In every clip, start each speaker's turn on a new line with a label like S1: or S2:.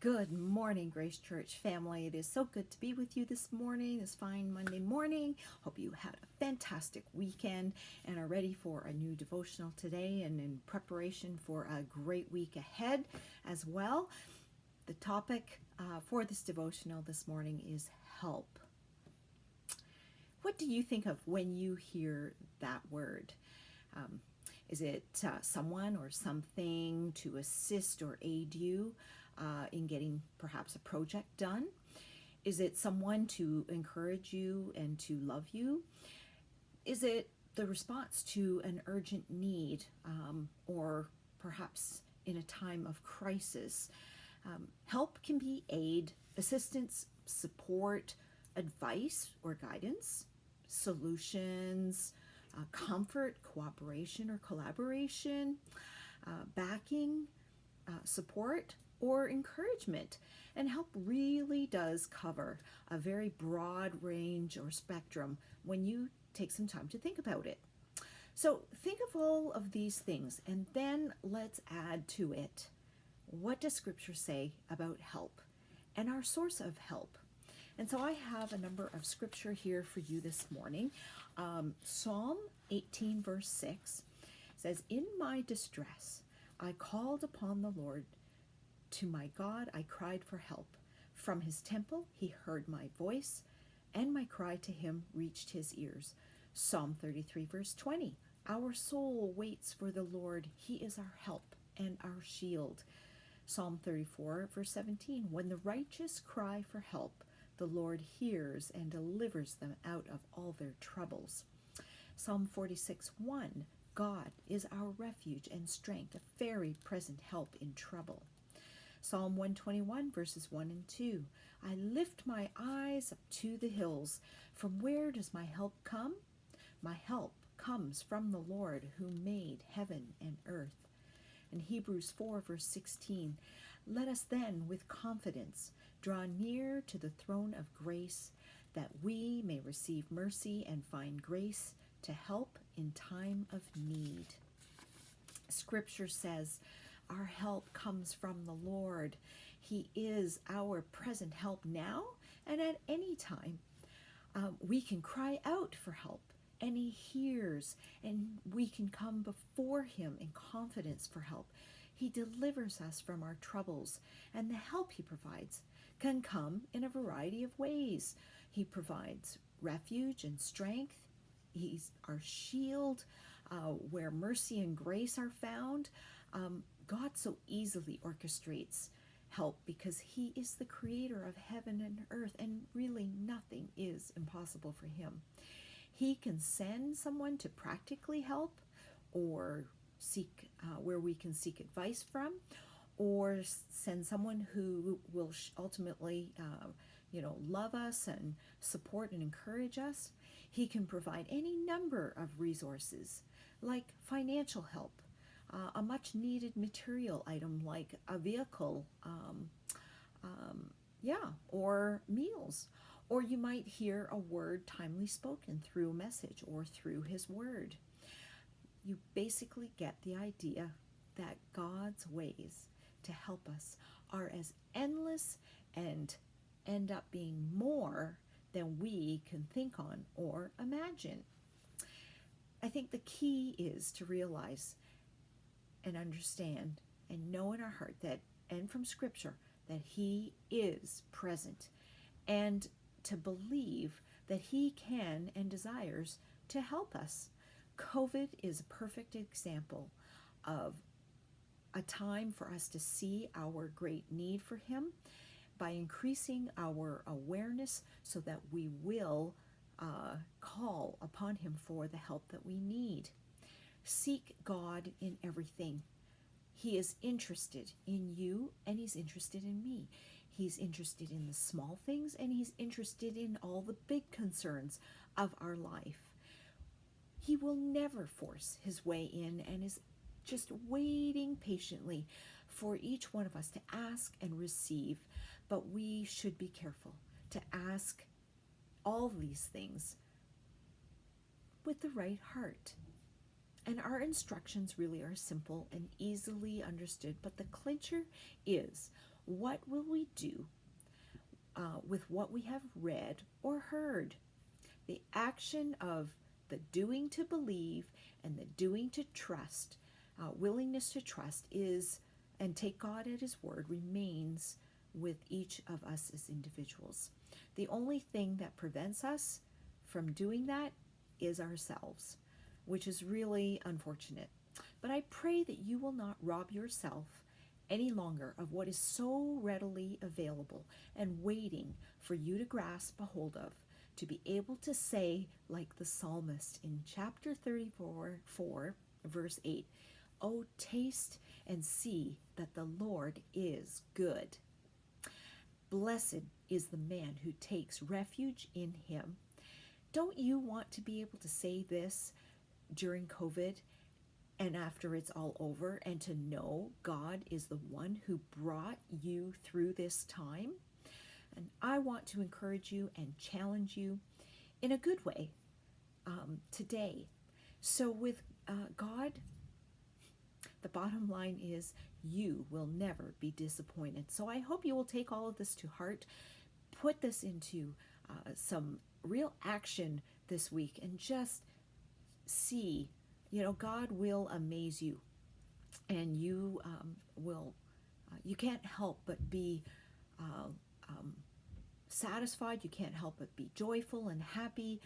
S1: Good morning, Grace Church family. It is so good to be with you this morning, this fine Monday morning. Hope you had a fantastic weekend and are ready for a new devotional today and in preparation for a great week ahead as well. The topic for this devotional this morning is help. What do you think of when you hear that word? Is it someone or something to assist or aid you in getting perhaps a project done? Is it someone to encourage you and to love you? Is it the response to an urgent need or perhaps in a time of crisis? Help can be aid, assistance, support, advice or guidance, solutions, comfort, cooperation or collaboration, backing, support, or encouragement. And help really does cover a very broad range or spectrum when you take some time to think about it. So think of all of these things and then let's add to it. What does Scripture say about help and our source of help? And so I have a number of scripture here for you this morning. Psalm 18 verse 6 says, "In my distress I called upon the Lord. To my God I cried for help. From his temple he heard my voice, and my cry to him reached his ears." Psalm 33 verse 20, "Our soul waits for the Lord. He is our help and our shield." Psalm 34 verse 17, "When the righteous cry for help, the Lord hears and delivers them out of all their troubles." Psalm 46:1, "God is our refuge and strength, a very present help in trouble." Psalm 121 verses 1 and 2, "I lift my eyes up to the hills. From where does my help come? My help comes from the Lord who made heaven and earth." In Hebrews 4 verse 16, "Let us then with confidence draw near to the throne of grace, that we may receive mercy and find grace to help in time of need." Scripture says our help comes from the Lord. He is our present help now and at any time. We can cry out for help and he hears, and we can come before him in confidence for help. He delivers us from our troubles, and the help he provides can come in a variety of ways. He provides refuge and strength. He's our shield where mercy and grace are found. God so easily orchestrates help because he is the creator of heaven and earth, and really nothing is impossible for him. He can send someone to practically help, or seek where we can seek advice from, or send someone who will ultimately love us and support and encourage us. He can provide any number of resources like financial help, a much needed material item like a vehicle, or meals. Or you might hear a word timely spoken through a message or through his word. You basically get the idea that God's ways to help us are as endless and end up being more than we can think on or imagine. I think the key is to realize and understand and know in our heart that, and from Scripture, that he is present, and to believe that he can and desires to help us. COVID is a perfect example of a time for us to see our great need for him by increasing our awareness so that we will call upon him for the help that we need. Seek God in everything. He is interested in you, and he's interested in me. He's interested in the small things, and he's interested in all the big concerns of our life. He will never force his way in and is just waiting patiently for each one of us to ask and receive. But we should be careful to ask all these things with the right heart. And our instructions really are simple and easily understood, but the clincher is What will we do with what we have read or heard? The action of the doing to believe and the doing to trust, willingness to trust is, and take God at His word, remains with each of us as individuals. The only thing that prevents us from doing that is ourselves, which is really unfortunate. But I pray that you will not rob yourself any longer of what is so readily available and waiting for you to grasp a hold of, to be able to say, like the psalmist in chapter 34, verse 8, "Oh, taste and see that the Lord is good. Blessed is the man who takes refuge in Him." Don't you want to be able to say this during COVID and after it's all over, and to know God is the one who brought you through this time? And I want to encourage you and challenge you in a good way today. So with God, the bottom line is you will never be disappointed. So I hope you will take all of this to heart, put this into some real action this week, and just see, God will amaze you, and you will, you can't help but be satisfied. You can't help but be joyful and happy.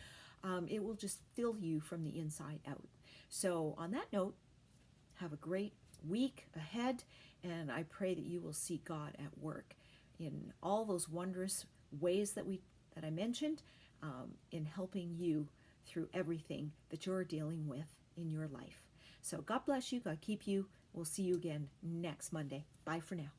S1: It will just fill you from the inside out. So on that note, have a great week ahead, and I pray that you will see God at work in all those wondrous ways that I mentioned, in helping you through everything that you're dealing with in your life. So God bless you. God keep you. We'll see you again next Monday. Bye for now.